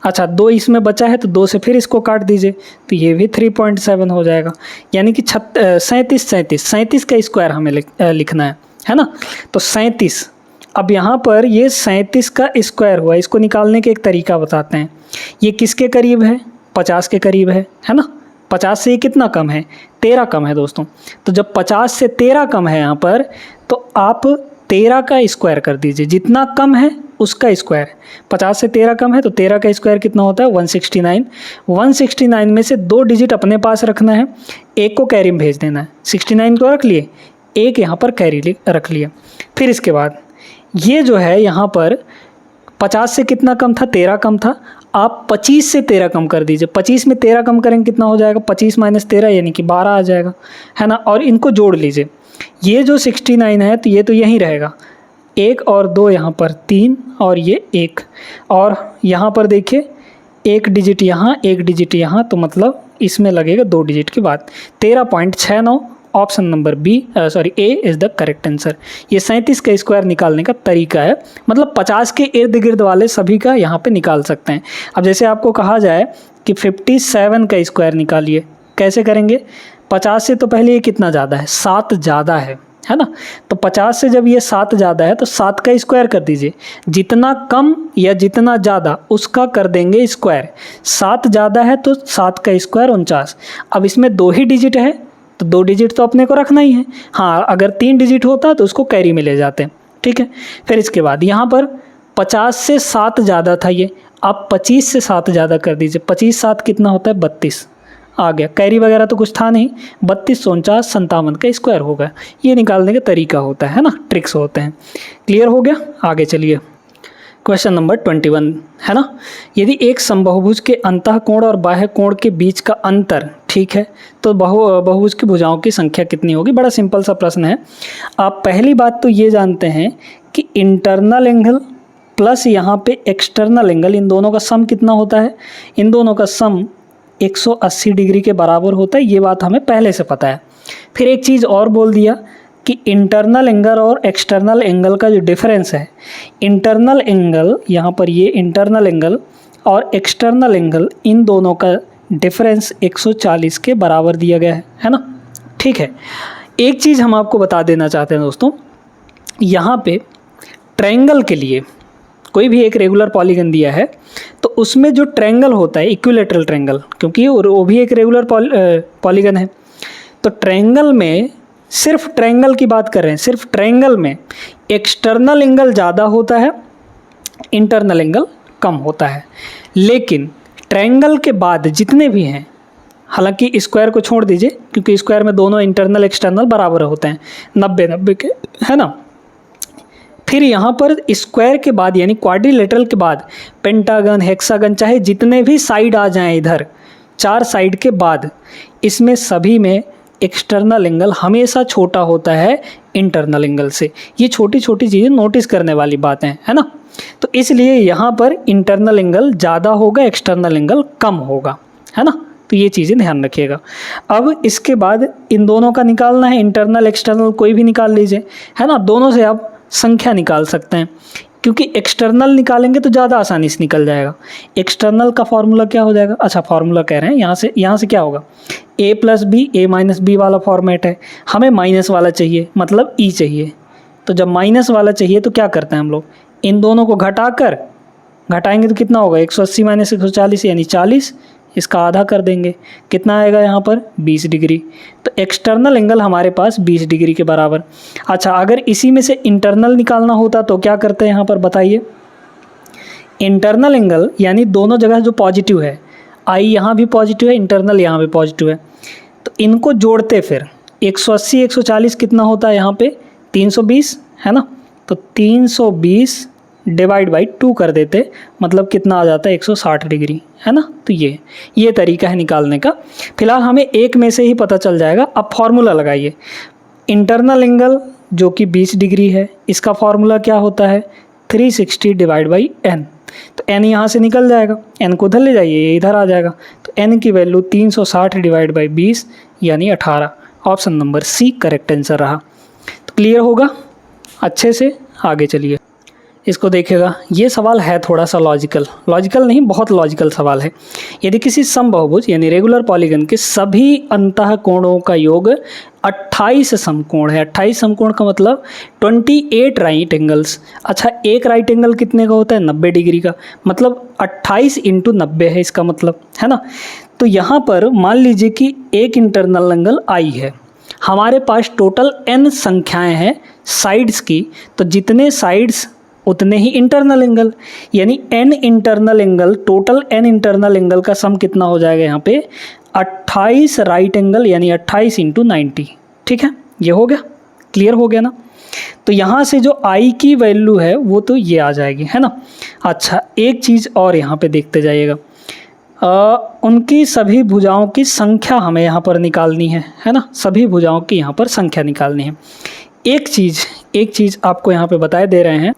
अच्छा, 2 इसमें बचा है तो 2 से फिर इसको काट दीजिए, तो ये भी 3.7 हो जाएगा, यानी कि 37 का स्क्वायर हमें लिखना है ना। तो 37, अब यहाँ पर ये 37 का स्क्वायर हुआ, इसको निकालने के एक तरीका बताते हैं। ये किसके करीब है, 50 के करीब है ना। 50 से ये कितना कम है, 13 कम है दोस्तों। तो जब 50 से 13 कम है यहाँ पर, तो आप 13 का स्क्वायर कर दीजिए, जितना कम है उसका स्क्वायर। 50 से 13 कम है तो 13 का स्क्वायर कितना होता है, 169। 169 में से 2 डिजिट अपने पास रखना है, एक को कैरी में भेज देना है। 69 को रख लिए, एक यहाँ पर कैरी रख लिया। फिर इसके बाद ये जो है यहाँ पर 50 से कितना कम था, 13 कम था, आप 25 से 13 कम कर दीजिए। 25 में 13 कम करेंगे कितना हो जाएगा, 25 - 13 यानी कि 12 आ जाएगा, है ना। और इनको जोड़ लीजिए, ये जो 69 है तो ये तो यहीं रहेगा, 1 और 2 यहाँ पर 3 और ये 1, और यहाँ पर देखिए 1 डिजिट यहाँ 1 डिजिट यहाँ, तो मतलब इसमें लगेगा 2 डिजिट के बाद 13.69। Option number A is the correct answer. ये 37 का स्क्वायर निकालने का तरीका है, मतलब 50 के इर्द गिर्द वाले सभी का यहाँ पे निकाल सकते हैं। अब जैसे आपको कहा जाए कि 57 का स्क्वायर निकालिए, कैसे करेंगे, 50 से तो पहले ये कितना ज़्यादा है, 7 ज़्यादा है ना। तो 50 से जब ये 7 ज़्यादा है तो 7 का स्क्वायर कर दीजिए, जितना कम या जितना ज़्यादा उसका कर देंगे स्क्वायर। 7 ज़्यादा है तो 7 का स्क्वायर 49। अब इसमें 2 ही डिजिट है तो 2 डिजिट तो अपने को रखना ही है। हाँ, अगर 3 डिजिट होता तो उसको कैरी में ले जाते हैं, ठीक है। फिर इसके बाद यहाँ पर 50 से 7 ज़्यादा था ये, आप 25 से 7 ज़्यादा कर दीजिए। 25 7 कितना होता है, 32 आ गया, कैरी वगैरह तो कुछ था नहीं, 32 49 57 का स्क्वायर होगा। ये निकालने का तरीका होता है ना, ट्रिक्स होते हैं। क्लियर हो गया, आगे चलिए। क्वेश्चन नंबर 21 है ना। यदि एक समबाहुभुज के अंतः कोण और बाह्य कोण के बीच का अंतर, ठीक है, तो बहुभुज की भुजाओं की संख्या कितनी होगी। बड़ा सिंपल सा प्रश्न है। आप पहली बात तो ये जानते हैं कि इंटरनल एंगल प्लस यहाँ पे एक्सटर्नल एंगल, इन दोनों का सम कितना होता है, इन दोनों का सम 180 डिग्री के बराबर होता है, ये बात हमें पहले से पता है। फिर एक चीज़ और बोल दिया कि इंटरनल एंगल और एक्सटर्नल एंगल का जो डिफरेंस है, इंटरनल एंगल यहाँ पर ये इंटरनल एंगल और एक्सटर्नल एंगल, इन दोनों का डिफरेंस 140 के बराबर दिया गया है ना, ठीक है। एक चीज़ हम आपको बता देना चाहते हैं दोस्तों, यहाँ पे ट्रायंगल के लिए कोई भी एक रेगुलर पॉलीगन दिया है तो उसमें जो ट्रायंगल होता है इक्विलेटरल ट्रायंगल, क्योंकि वो भी एक रेगुलर पॉलीगन है, तो ट्रायंगल में सिर्फ ट्रायंगल की बात कर रहे हैं, सिर्फ ट्रायंगल में एक्सटर्नल एंगल ज़्यादा होता है, इंटरनल एंगल कम होता है। लेकिन ट्रायंगल के बाद जितने भी हैं, हालांकि स्क्वायर को छोड़ दीजिए क्योंकि स्क्वायर में दोनों इंटरनल एक्सटर्नल बराबर होते हैं, 90 के, है ना। फिर यहाँ पर स्क्वायर के बाद यानी क्वाड्रिलेटरल के बाद पेंटागन, हेक्सागन, चाहे जितने भी साइड आ जाएं इधर, 4 साइड के बाद, इसमें सभी में एक्सटर्नल एंगल हमेशा छोटा होता है इंटरनल एंगल से। ये छोटी छोटी चीज़ें नोटिस करने वाली बातें हैं, है ना। तो इसलिए यहाँ पर इंटरनल एंगल ज़्यादा होगा, एक्सटर्नल एंगल कम होगा, है ना। तो ये चीज़ें ध्यान रखिएगा। अब इसके बाद इन दोनों का निकालना है, इंटरनल एक्सटर्नल कोई भी निकाल लीजिए, है ना। दोनों से आप संख्या निकाल सकते हैं, क्योंकि एक्सटर्नल निकालेंगे तो ज़्यादा आसानी से निकल जाएगा। एक्सटर्नल का फॉर्मूला क्या हो जाएगा, अच्छा फॉर्मूला कह रहे हैं, यहाँ से क्या होगा, a plus B, A minus B वाला फॉर्मेट है। हमें माइनस वाला चाहिए, मतलब ई चाहिए। तो जब माइनस वाला चाहिए तो क्या करते हैं हम लोग, इन दोनों को घटाएंगे तो कितना होगा, 180 माइनस 140 यानी 40, इसका आधा कर देंगे, कितना आएगा यहाँ पर 20 डिग्री। तो एक्सटर्नल एंगल हमारे पास 20 डिग्री के बराबर। अच्छा, अगर इसी में से इंटरनल निकालना होता तो क्या करते हैं यहाँ पर बताइए। इंटरनल एंगल यानी दोनों जगह जो पॉजिटिव है, आई यहाँ भी पॉजिटिव है, इंटरनल यहाँ भी पॉजिटिव है, तो इनको जोड़ते फिर 180 140 कितना होता है यहाँ पे 320, है ना। तो 320 डिवाइड बाई 2 कर देते, मतलब कितना आ जाता है 160 डिग्री, है ना। तो ये तरीका है निकालने का। फिलहाल हमें एक में से ही पता चल जाएगा। अब फॉर्मूला लगाइए, इंटरनल एंगल जो कि 20 डिग्री है, इसका फॉर्मूला क्या होता है 360 डिवाइड बाई एन। तो एन यहाँ से निकल जाएगा, एन को उधर ले जाइए, ये इधर आ जाएगा। तो एन की वैल्यू 360 डिवाइड बाई 20 यानी 18। Option number C correct answer रहा। तो क्लियर होगा अच्छे से, आगे चलिए। इसको देखिएगा, ये सवाल है थोड़ा सा लॉजिकल नहीं, बहुत लॉजिकल सवाल है। यदि किसी समबाहुभुज यानी रेगुलर पॉलीगन के सभी अंतः कोणों का योग 28 समकोण है, 28 समकोण का मतलब 28 राइट एंगल्स। अच्छा, एक राइट एंगल कितने का होता है 90 डिग्री का, मतलब 28 इंटू 90 है इसका मतलब, है ना। तो यहाँ पर मान लीजिए कि एक इंटरनल एंगल आई है, हमारे पास टोटल n संख्याएं हैं साइड्स की, तो जितने साइड्स उतने ही इंटरनल एंगल, यानी n internal angle, total n internal angle का सम कितना हो जाएगा यहाँ पे 28 राइट एंगल, यानी 28 इंटू 90। ठीक है, ये हो गया, क्लियर हो गया ना। तो यहाँ से जो i की वैल्यू है वो तो ये आ जाएगी, है ना। अच्छा, एक चीज़ और यहाँ पे देखते जाइएगा, उनकी सभी भुजाओं की संख्या हमें यहाँ पर निकालनी है ना। सभी भुजाओं की यहाँ पर संख्या निकालनी है। एक चीज़ आपको यहाँ पे बताए दे रहे हैं,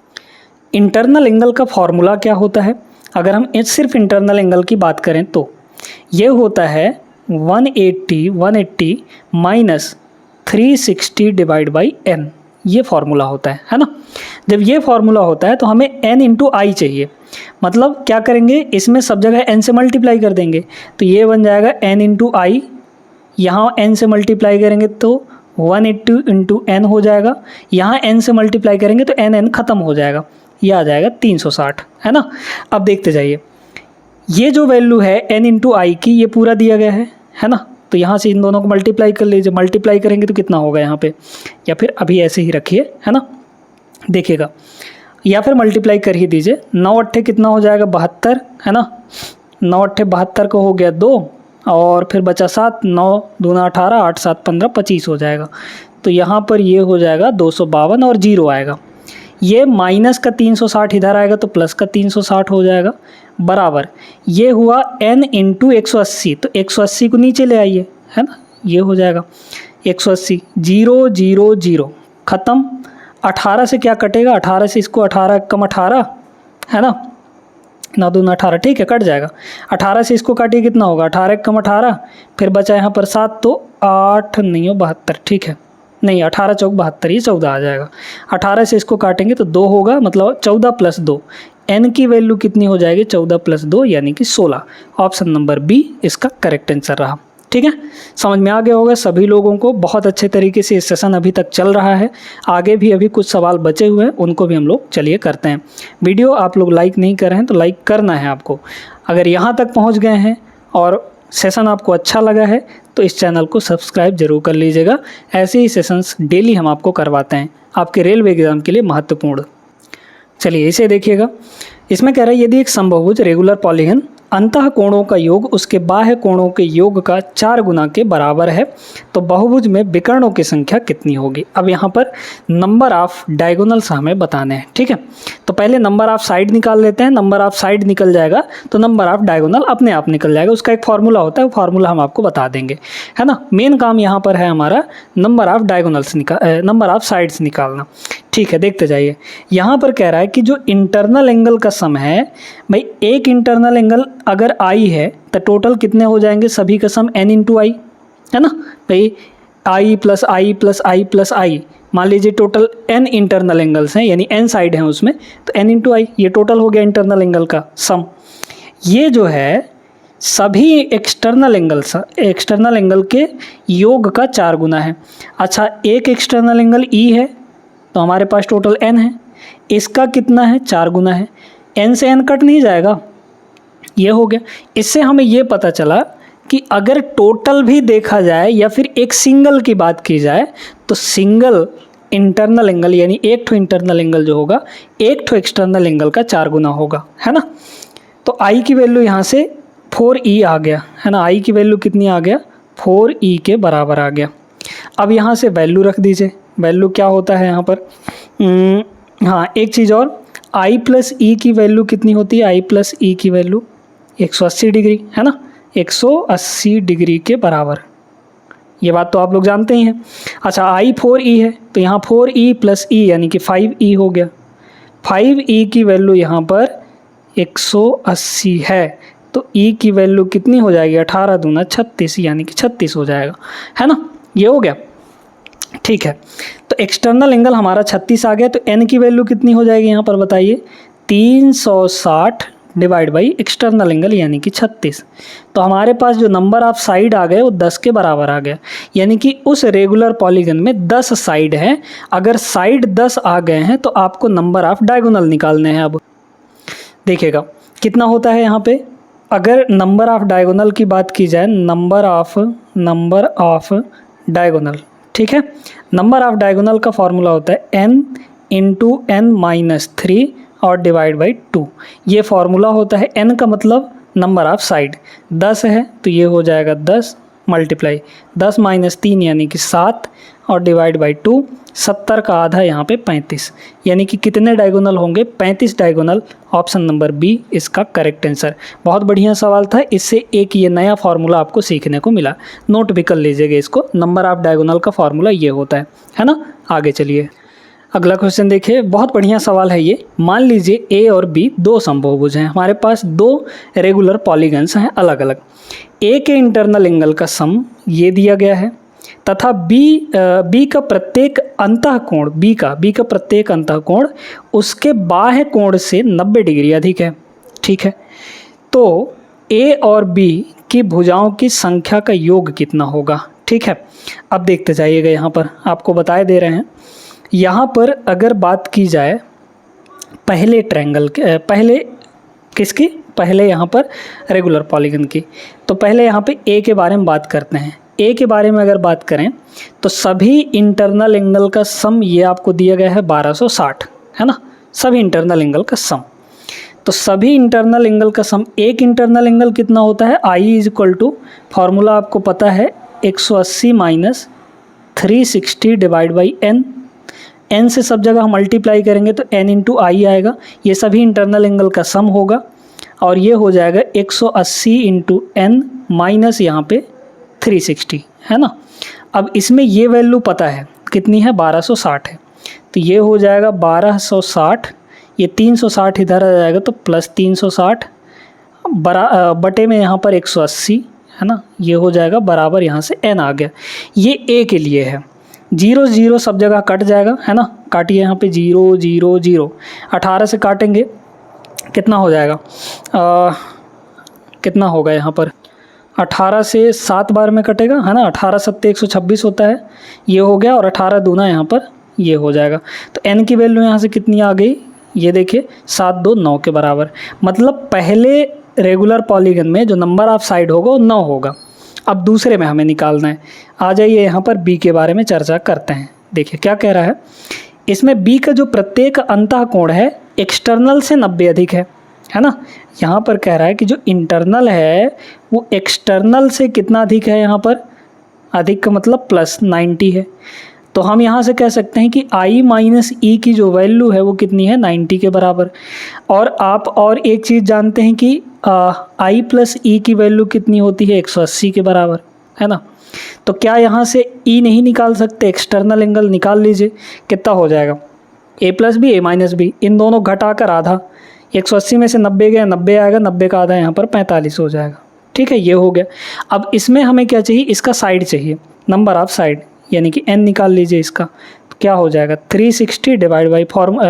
इंटरनल एंगल का फॉर्मूला क्या होता है। अगर हम सिर्फ इंटरनल एंगल की बात करें तो ये होता है 180 माइनस 360 डिवाइड बाई n, ये फार्मूला होता है ना। जब ये फार्मूला होता है तो हमें n इंटू आई चाहिए, मतलब क्या करेंगे, इसमें सब जगह n से मल्टीप्लाई कर देंगे, तो ये बन जाएगा n इंटू आई, यहाँ n से मल्टीप्लाई करेंगे तो 180 इंटू n हो जाएगा, यहाँ n से मल्टीप्लाई करेंगे तो n ख़त्म हो जाएगा, ये आ जाएगा 360, है ना। अब देखते जाइए, ये जो वैल्यू है n इंटू आई की, ये पूरा दिया गया है ना। तो यहाँ से इन दोनों को मल्टीप्लाई कर लीजिए, मल्टीप्लाई करेंगे तो कितना होगा यहाँ पे, या फिर अभी ऐसे ही रखिए, है ना, देखिएगा, या फिर मल्टीप्लाई कर ही दीजिए। 9 अट्ठे कितना हो जाएगा 72, है ना। 9 अट्ठे 72 को हो गया 2, और फिर बचा 7, 9 दूना 18, 8 7 15, 25 हो जाएगा। तो यहाँ पर ये हो जाएगा 252 और 0 आएगा। ये माइनस का 360 इधर आएगा तो प्लस का 360 हो जाएगा, बराबर ये हुआ n इंटू 180, तो 180 को नीचे ले आइए, है ना, ये हो जाएगा 180, 0 0 0 ख़त्म। 18 से क्या कटेगा, 18 से इसको 18 कम 18, है ना, 9 दूना 18, ठीक है, कट जाएगा। 18 से इसको काटिए कितना होगा, 18 कम 18, फिर बचा यहाँ पर 7, तो 8 नहीं हो 72, ठीक है, नहीं 18 चौक 72, ये 14 आ जाएगा। 18 से इसको काटेंगे तो 2 होगा, मतलब 14 प्लस 2, n की वैल्यू कितनी हो जाएगी 14 प्लस 2 यानी कि 16। ऑप्शन नंबर बी इसका करेक्ट आंसर रहा। ठीक है, समझ में आ गया होगा सभी लोगों को, बहुत अच्छे तरीके से इस सेशन अभी तक चल रहा है। आगे भी अभी कुछ सवाल बचे हुए हैं, उनको भी हम लोग चलिए करते हैं। वीडियो आप लोग लाइक नहीं कर रहे हैं तो लाइक करना है आपको। अगर यहाँ तक पहुँच गए हैं और सेशन आपको अच्छा लगा है तो इस चैनल को सब्सक्राइब जरूर कर लीजिएगा। ऐसे ही सेशंस डेली हम आपको करवाते हैं, आपके रेलवे एग्ज़ाम के लिए महत्वपूर्ण। चलिए इसे देखिएगा, इसमें कह रहा है यदि एक समबाहुभुज रेगुलर पॉलीगन अंतः कोणों का योग उसके बाह्य कोणों के योग का 4 गुना के बराबर है तो बहुभुज में विकर्णों की संख्या कितनी होगी। अब यहाँ पर नंबर ऑफ डायगोनल्स हमें बताने हैं। ठीक है, तो पहले नंबर ऑफ साइड निकाल लेते हैं। नंबर ऑफ साइड निकल जाएगा तो नंबर ऑफ डायगोनल अपने आप निकल जाएगा, उसका एक फार्मूला होता है, वो फार्मूला हम आपको बता देंगे, है ना। मेन काम यहाँ पर है हमारा number of diagonals number of sides निकालना। ठीक है, देखते जाइए। यहाँ पर कह रहा है कि जो इंटरनल एंगल का सम है, भाई एक इंटरनल एंगल अगर आई है तो टोटल कितने हो जाएंगे, सभी का सम n इंटू आई, है ना भाई, आई प्लस आई प्लस आई प्लस आई, मान लीजिए टोटल n इंटरनल एंगल्स हैं, यानी n साइड हैं उसमें, तो n इंटू आई, ये टोटल हो गया इंटरनल एंगल का सम। ये जो है सभी एक्सटर्नल एंगल के योग का 4 गुना है। अच्छा, एक एक्सटर्नल एंगल E है तो हमारे पास टोटल n है, इसका कितना है, 4 गुना है, n से n कट नहीं जाएगा, ये हो गया। इससे हमें ये पता चला कि अगर टोटल भी देखा जाए या फिर एक सिंगल की बात की जाए तो सिंगल इंटरनल एंगल यानी एक ठो इंटरनल एंगल जो होगा एक ठो एक्सटर्नल एंगल का 4 गुना होगा, है ना। तो आई की वैल्यू यहाँ से 4e आ गया, है ना, आई की वैल्यू कितनी आ गया, 4e के बराबर आ गया। अब यहाँ से वैल्यू रख दीजिए, वैल्यू क्या होता है यहाँ पर, हाँ एक चीज़ और, i प्लस ई की वैल्यू कितनी होती है, i प्लस ई की वैल्यू 180 डिग्री, है ना, 180 डिग्री के बराबर, ये बात तो आप लोग जानते ही हैं। अच्छा, i 4e है तो यहाँ 4e प्लस e यानी कि 5e हो गया, 5e की वैल्यू यहाँ पर 180 है तो e की वैल्यू कितनी हो जाएगी, 18 दूना 36 यानी कि 36 हो जाएगा, है ना, ये हो गया। ठीक है, तो एक्सटर्नल एंगल हमारा 36 आ गया, तो n की वैल्यू कितनी हो जाएगी यहाँ पर बताइए, 360 डिवाइड बाई एक्सटर्नल एंगल यानी कि 36। तो हमारे पास जो नंबर ऑफ साइड आ गए वो 10 के बराबर आ गया, यानी कि उस रेगुलर पॉलीगन में 10 साइड हैं। अगर साइड 10 आ गए हैं तो आपको नंबर ऑफ डायगोनल निकालने हैं। अब देखिएगा कितना होता है यहाँ पे, अगर नंबर ऑफ डायगोनल की बात की जाए, नंबर ऑफ डायगोनल, ठीक है, नंबर ऑफ डायगोनल का फॉर्मूला होता है n इंटू n माइनस 3 और डिवाइड बाई 2, ये फॉर्मूला होता है। n का मतलब नंबर ऑफ साइड, 10 है तो ये हो जाएगा 10 मल्टीप्लाई 10 माइनस 3 यानी कि 7 और डिवाइड बाई 2, 70 का आधा यहाँ पे 35, यानी कि कितने डायगोनल होंगे, 35 डायगोनल। ऑप्शन नंबर बी इसका करेक्ट आंसर। बहुत बढ़िया सवाल था, इससे एक ये नया फार्मूला आपको सीखने को मिला, नोट भी कर लीजिएगा इसको, नंबर ऑफ डायगोनल का फार्मूला ये होता है ना। आगे चलिए, अगला क्वेश्चन देखिए, बहुत बढ़िया सवाल है ये। मान लीजिए ए और बी दो समबाहुभुज हैं, हमारे पास दो रेगुलर पॉलीगन्स हैं अलग अलग, ए के इंटरनल एंगल का सम ये दिया गया है तथा बी का प्रत्येक अंतःकोण, बी का प्रत्येक अंतःकोण उसके बाह्य कोण से 90 डिग्री अधिक है, ठीक है। तो ए और बी की भुजाओं की संख्या का योग कितना होगा, ठीक है। अब देखते जाइएगा, यहाँ पर आपको बताए दे रहे हैं। यहाँ पर अगर बात की जाए पहले ट्रायंगल के, पहले किसकी, पहले यहाँ पर रेगुलर पॉलीगन की, तो पहले यहाँ पे ए के बारे में बात करते हैं। ए के बारे में अगर बात करें तो सभी इंटरनल एंगल का सम ये आपको दिया गया है 1260, है ना, सभी इंटरनल एंगल का सम। तो सभी इंटरनल एंगल का सम, एक इंटरनल एंगल कितना होता है, I is equal to, formula आपको पता है 180 minus 360 divide by N, N से सब जगह हम मल्टीप्लाई करेंगे तो एन इंटू आई आएगा, ये सभी इंटरनल एंगल का सम होगा और ये हो जाएगा 180 इंटू एन माइनस यहाँ पे 360, है ना। अब इसमें ये वैल्यू पता है कितनी है, 1260 है, तो ये हो जाएगा 1260, ये 360 इधर आ जाएगा तो प्लस 360 बटे में यहाँ पर 180, है ना, ये हो जाएगा बराबर, यहाँ से n आ गया। ये a के लिए है, 0 0 सब जगह कट जाएगा, है ना, काटिए यहाँ पे 0 0 0, 18 से काटेंगे कितना हो जाएगा, कितना होगा यहाँ पर, 18 से 7 बार में कटेगा, है ना, 18 सत्ते 126 होता है, ये हो गया, और 18 दूना यहाँ पर ये हो जाएगा। तो n की वैल्यू यहाँ से कितनी आ गई, ये देखिए 7 2 9 के बराबर, मतलब पहले रेगुलर पॉलीगन में जो नंबर ऑफ साइड होगा वो 9 होगा। अब दूसरे में हमें निकालना है। आ जाइए यहाँ पर बी के बारे में चर्चा करते हैं। देखिए क्या कह रहा है, इसमें बी का जो प्रत्येक अंतःकोण है एक्सटर्नल से 90 अधिक है ना। यहाँ पर कह रहा है कि जो इंटरनल है वो एक्सटर्नल से कितना अधिक है, यहाँ पर अधिक का मतलब प्लस 90 है। तो हम यहाँ से कह सकते हैं कि i माइनस ई की जो वैल्यू है वो कितनी है, 90 के बराबर। और आप और एक चीज़ जानते हैं कि i प्लस ई की वैल्यू कितनी होती है, 180 के बराबर, है ना। तो क्या यहाँ से e नहीं निकाल सकते, एक्सटर्नल एंगल निकाल लीजिए, कितना हो जाएगा, ए plus B A minus B, इन दोनों घटाकर आधा, 180 में से 90 गया 90 आएगा, 90 का आधा यहाँ पर 45 हो जाएगा। ठीक है, ये हो गया। अब इसमें हमें क्या चाहिए, इसका साइड चाहिए, नंबर ऑफ साइड, यानी कि n निकाल लीजिए इसका, तो क्या हो जाएगा 360 divide by form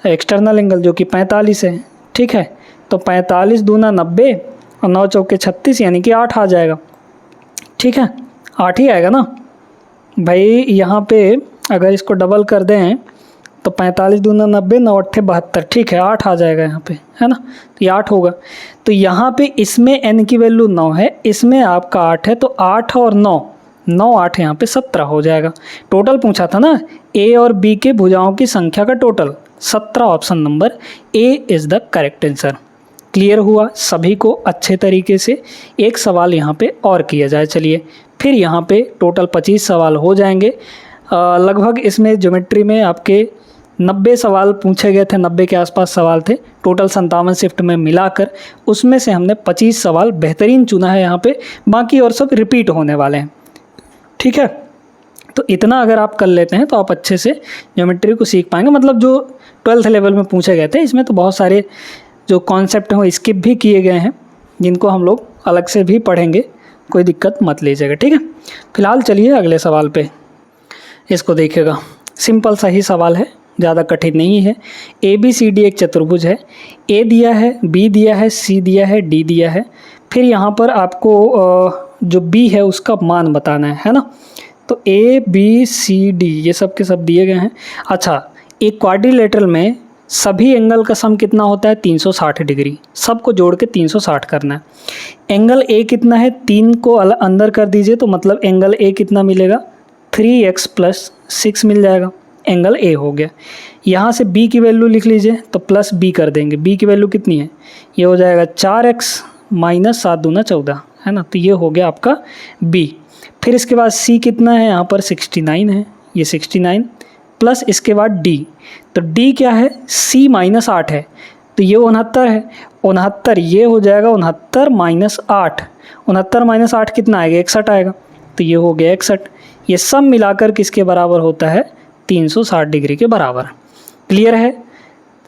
external angle जो कि 45 है। ठीक है, तो 45 दूना 90 और 9 चौके 36 यानी कि 8 आ जाएगा। ठीक है, 8 ही आएगा ना भाई। यहाँ पे अगर इसको डबल कर दें तो 45 दूना 90, 9 अट्ठे 72, ठीक है 8 आ जाएगा यहाँ पे, है ना, तो ये 8 होगा। तो यहाँ पे इसमें n की वैल्यू 9 है, इसमें आपका 8 है, तो 8 और 9, 9 8 यहाँ पे 17 हो जाएगा। टोटल पूछा था ना, ए और बी के भुजाओं की संख्या का total 17, option number A is the correct answer. Clear हुआ सभी को अच्छे तरीके से। एक सवाल यहाँ पे और किया जाए, चलिए फिर यहाँ पे टोटल 25 सवाल हो जाएंगे। लगभग इसमें ज्योमेट्री में आपके 90 सवाल पूछे गए थे, 90 के आसपास सवाल थे टोटल 57 शिफ्ट में मिलाकर, उसमें से हमने 25 सवाल बेहतरीन चुना है यहाँ पे, बाकी और सब रिपीट होने वाले हैं। ठीक है, तो इतना अगर आप कर लेते हैं तो आप अच्छे से ज्योमेट्री को सीख पाएंगे। मतलब जो 12th लेवल में पूछे गए थे इसमें तो बहुत सारे जो कॉन्सेप्ट हैं वो स्किप भी किए गए हैं, जिनको हम लोग अलग से भी पढ़ेंगे, कोई दिक्कत मत लीजिएगा। ठीक है, फिलहाल चलिए अगले सवाल पे, इसको देखिएगा। सिंपल सा ही सवाल है, ज़्यादा कठिन नहीं है। ए बी सी डी एक चतुर्भुज है, ए दिया है, बी दिया है, सी दिया है, डी दिया है। फिर यहाँ पर आपको जो बी है उसका मान बताना है ना। तो ए बी सी डी ये सब के सब दिए गए हैं। अच्छा, एक क्वाड्रिलेटरल में सभी एंगल का सम कितना होता है 360 डिग्री, सबको जोड़ के 360 करना है। एंगल ए कितना है, 3 को अंदर कर दीजिए तो मतलब एंगल ए कितना मिलेगा 3x + 6 मिल जाएगा, एंगल ए हो गया। यहाँ से b की वैल्यू लिख लीजिए तो प्लस b कर देंगे, b की वैल्यू कितनी है, ये हो जाएगा 4x - 7 दूना 14, है ना, तो ये हो गया आपका b। फिर इसके बाद c कितना है, यहाँ पर 69 है, ये 69 प्लस इसके बाद d, तो d क्या है c - 8 है, तो ये 69 है, 69 ये हो जाएगा 69 - 8, 69 - 8 कितना आएगा 61 आएगा, तो ये हो गया 61। ये सब मिलाकर किसके बराबर होता है 360 डिग्री के बराबर। क्लियर है।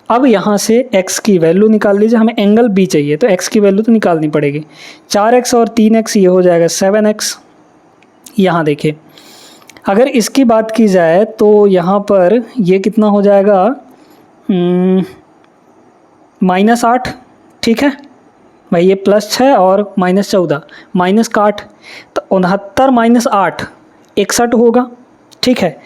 अब यहाँ से x की वैल्यू निकाल लीजिए, हमें एंगल b चाहिए तो x की वैल्यू तो निकालनी पड़ेगी। 4x और 3x ये हो जाएगा 7x। यहाँ देखिए अगर इसकी बात की जाए तो यहाँ पर ये कितना हो जाएगा -8, ठीक है भाई, ये +6 और -14 -8, तो 69 - 8 61 होगा। ठीक है,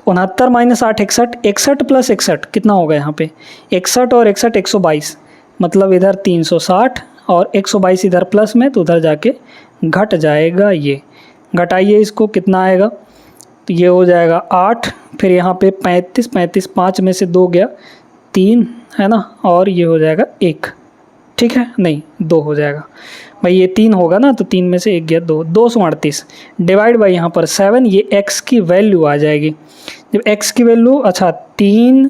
69 - 8 61, 61 + 61 कितना होगा यहाँ पे 61 और 61 122, मतलब इधर 360 और 122 इधर प्लस में, तो उधर जाके घट जाएगा। ये घटाइए इसको, कितना आएगा, तो ये हो जाएगा 8, फिर यहाँ पे 35 5 में से 2 गया 3, है ना, और ये हो जाएगा 1, ठीक है, नहीं 2 हो जाएगा भाई, ये 3 होगा ना, तो 3 में से 1 गया 2, 238 डिवाइड बाई यहाँ पर 7, ये x की वैल्यू आ जाएगी। जब x की वैल्यू, अच्छा 3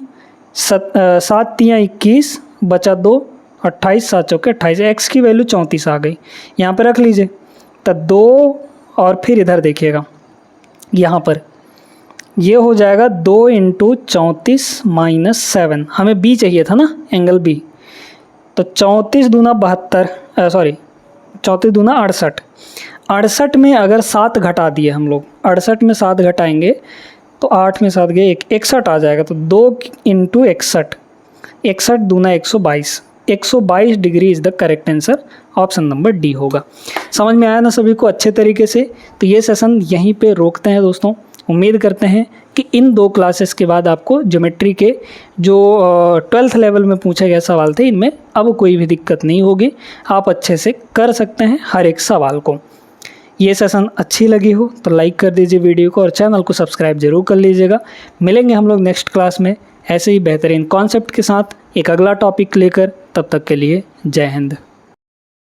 7 3 21 बचा 2 28 7 चौके 28, x की वैल्यू 34 आ गई, यहाँ पर रख लीजिए। तो 2 और फिर इधर देखिएगा, यहाँ पर ये हो जाएगा 2 × 34 - 7, हमें b चाहिए था ना, एंगल b, तो 34 दूना 72, सॉरी 34 दूना 68, 68 में अगर 7 घटा दिए हम लोग, 68 में 7 घटाएंगे तो 8 में 7 गए 61 आ जाएगा, तो 2 × 61, 61 दूना 122, 122 degree is the correct answer, option number D होगा। समझ में आया ना सभी को अच्छे तरीके से। तो ये सेशन यहीं पे रोकते हैं दोस्तों। उम्मीद करते हैं कि इन 2 क्लासेस के बाद आपको ज्योमेट्री के जो 12th लेवल में पूछे गए सवाल थे इनमें अब कोई भी दिक्कत नहीं होगी, आप अच्छे से कर सकते हैं हर एक सवाल को। ये सेशन अच्छी लगी हो तो लाइक कर दीजिए वीडियो को और चैनल को सब्सक्राइब जरूर कर लीजिएगा। मिलेंगे हम लोग नेक्स्ट क्लास में ऐसे ही बेहतरीन कॉन्सेप्ट के साथ एक अगला टॉपिक लेकर, तब तक के लिए जय हिंद।